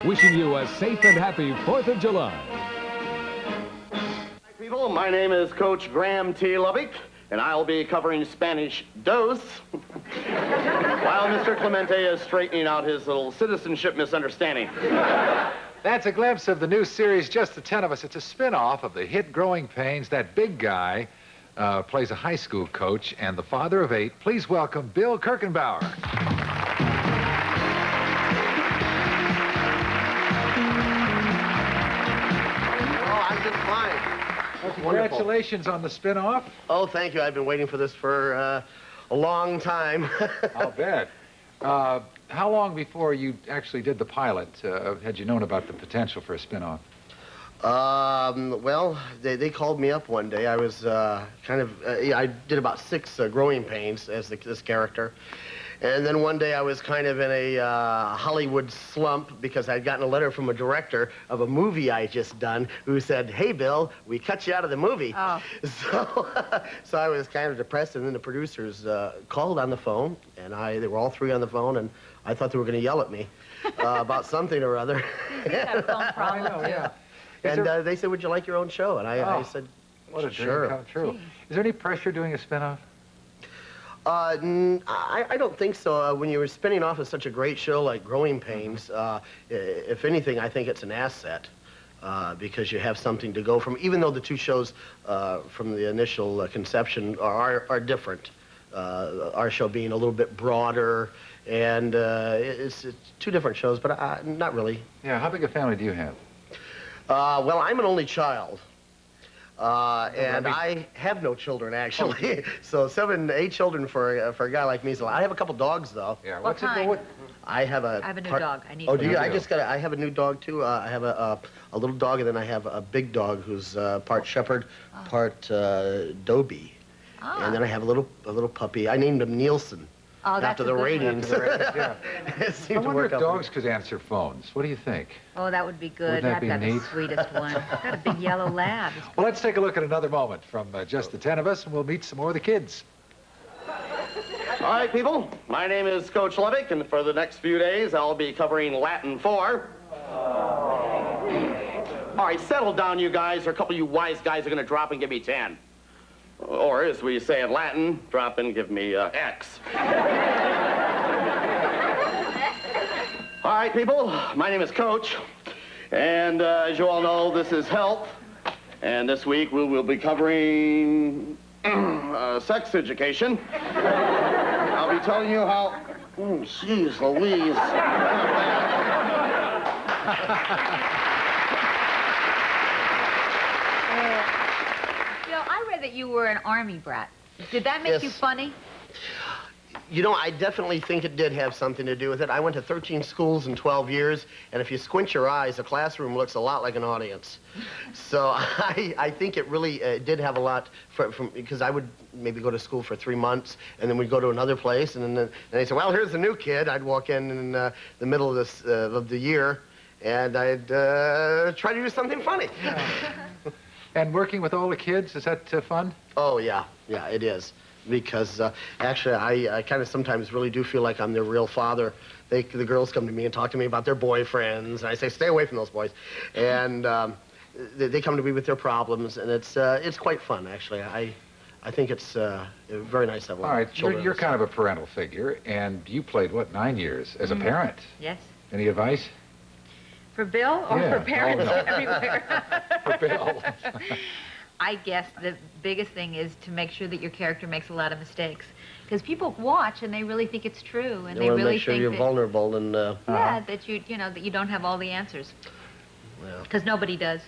Wishing you a safe and happy 4th of July. Hi, people. My name is Coach Graham T. Lubbock, and I'll be covering Spanish dos while Mr. Clemente is straightening out his little citizenship misunderstanding. That's a glimpse of the new series, Just the 10 of Us. It's a spin-off of the hit Growing Pains. That big guy plays a high school coach and the father of 8. Please welcome Bill Kirchenbauer. Well, congratulations on the spin-off. Oh, thank you. I've been waiting for this for a long time. I'll bet. How long before you actually did the pilot had you known about the potential for a spin-off? Well, they called me up one day. I was I did about 6 growing pains as this character. And then one day I was kind of in a Hollywood slump because I'd gotten a letter from a director of a movie I had just done who said, "Hey, Bill, we cut you out of the movie." Oh. So I was kind of depressed, and then the producers called on the phone, and they were all 3 on the phone, and I thought they were going to yell at me about something or other. You have phone problems, too. Yeah. And they said, "Would you like your own show?" And I said, what a sure. dream come true. Gee. Is there any pressure doing a spin-off? I don't think so. When you were spinning off of such a great show like Growing Pains, if anything, I think it's an asset because you have something to go from. Even though the 2 shows from the initial conception are different, our show being a little bit broader, and it's 2 different shows, but not really. Yeah, how big a family do you have? Well, I'm an only child. And I have no children, actually. So 7, 8 children for a guy like me. So I have a couple dogs, though. Yeah. What kind? I have a new dog. I need Oh, one. do you? I have a new dog, too. I have a little dog, and then I have a big dog who's part shepherd, part Dobie. And then I have a little puppy. I named him Nielsen. Oh, that's after a the good ratings. Yeah. It I seemed to wonder work if out. dogs could answer phones. What do you think? Oh, that would be good. Wouldn't that I've be got neat? the sweetest one. I've got a big yellow lab. Well, let's take a look at another moment from Just the 10 of Us, and we'll meet some more of the kids. All right, people. My name is Coach Lubbock, and for the next few days, I'll be covering Latin 4. All right, settle down, you guys, or a couple of you wise guys are going to drop and give me 10. Or, as we say in Latin, drop and give me X. All right, people, my name is Coach, and as you all know, this is health, and this week we will be covering sex education. I'll be telling you how... Oh, jeez Louise. Bill, I read that you were an Army brat. Did that make you funny? You know, I definitely think it did have something to do with it. I went to 13 schools in 12 years, and if you squint your eyes, a classroom looks a lot like an audience. So I think it really did have a lot, because I would maybe go to school for 3 months, and then we'd go to another place, and then they said, "Well, here's the new kid." I'd walk in the middle of the year, and I'd try to do something funny. Yeah. And working with all the kids, is that fun? Oh, yeah, it is. Because actually, I kind of sometimes really do feel like I'm their real father. The girls come to me and talk to me about their boyfriends, and I say, "Stay away from those boys." And they come to me with their problems, and it's quite fun, actually. I think it's very nice to have a lot All of right, children. you're kind of a parental figure, and you played, what, 9 years as a parent? Yes. Any advice? For Bill or Yeah. for parents Oh, no. everywhere? For Bill. I guess the biggest thing is to make sure that your character makes a lot of mistakes. Because people watch and they really think it's true, and You they want to really make sure think you're that, vulnerable and... yeah, that you don't have all the answers. Well. Because nobody does.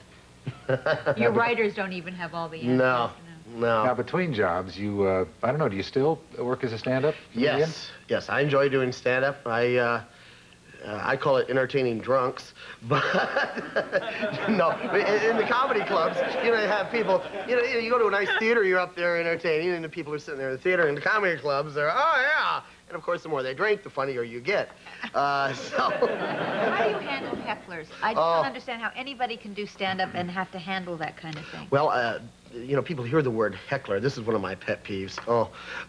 Your writers don't even have all the answers. No. Now, between jobs, you, I don't know, do you still work as a stand-up comedian? Yes, I enjoy doing stand-up. I call it entertaining drunks, but no, in the comedy clubs, you have people, you go to a nice theater, you're up there entertaining, and the people are sitting there in the theater. In the comedy clubs, they're, "Oh, yeah." And of course, the more they drink, the funnier you get. How do you handle hecklers? I just don't understand how anybody can do stand-up and have to handle that kind of thing. Well, people hear the word heckler. This is one of my pet peeves.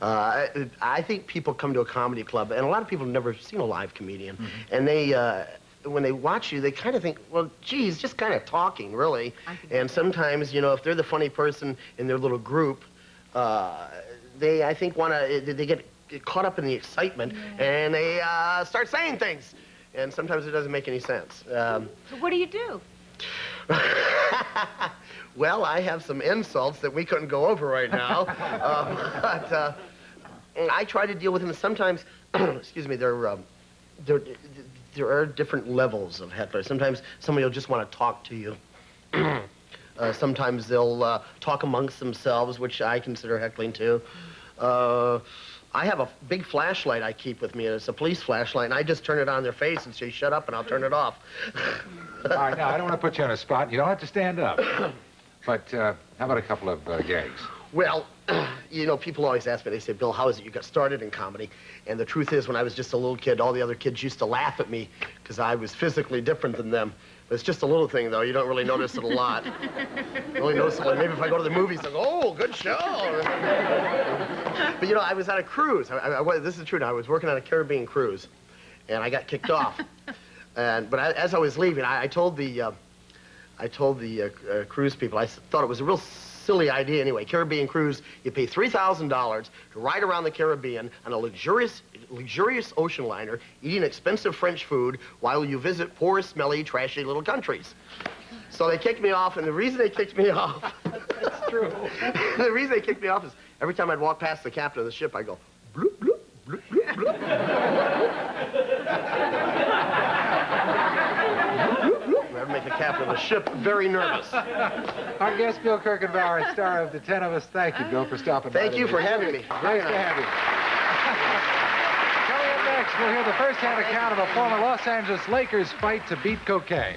I think people come to a comedy club, and a lot of people have never seen a live comedian, and when they watch you, they kind of think, well, gee, he's just kind of talking, really. And sometimes, if they're the funny person in their little group, they, I think, they get caught up in the excitement, and they start saying things. And sometimes it doesn't make any sense. So what do you do? Well, I have some insults that we couldn't go over right now. But I try to deal with them. Sometimes, excuse me, there are different levels of hecklers. Sometimes somebody will just want to talk to you. Sometimes they'll talk amongst themselves, which I consider heckling too. I have a big flashlight I keep with me, and it's a police flashlight, and I just turn it on their face and say, shut up, and I'll turn it off. All right, now, I don't want to put you on a spot. You don't have to stand up. But how about a couple of gags? Well, people always ask me, they say, Bill, how is it you got started in comedy? And the truth is, when I was just a little kid, all the other kids used to laugh at me because I was physically different than them. But it's just a little thing, though. You don't really notice it a lot. You only notice it, like, maybe if I go to the movies, I go, oh, good show. But, I was on a cruise. This is true now. I was working on a Caribbean cruise, and I got kicked off. But as I was leaving, I told the cruise people, I thought it was a real silly idea anyway. Caribbean cruise, you pay $3,000 to ride around the Caribbean on a luxurious ocean liner, eating expensive French food while you visit poor, smelly, trashy little countries. So they kicked me off, and the reason they kicked me off... That's true. The reason they kicked me off is every time I'd walk past the captain of the ship, I'd go, bloop, bloop, bloop, bloop, bloop. That would make the captain of the ship very nervous. Our guest, Bill Kirchenbauer, star of The 10 of Us. Thank you, Bill, for stopping by. Thank you for having me. Nice to have you. Coming up next, we'll hear the first-hand account of a former Los Angeles Lakers fight to beat cocaine.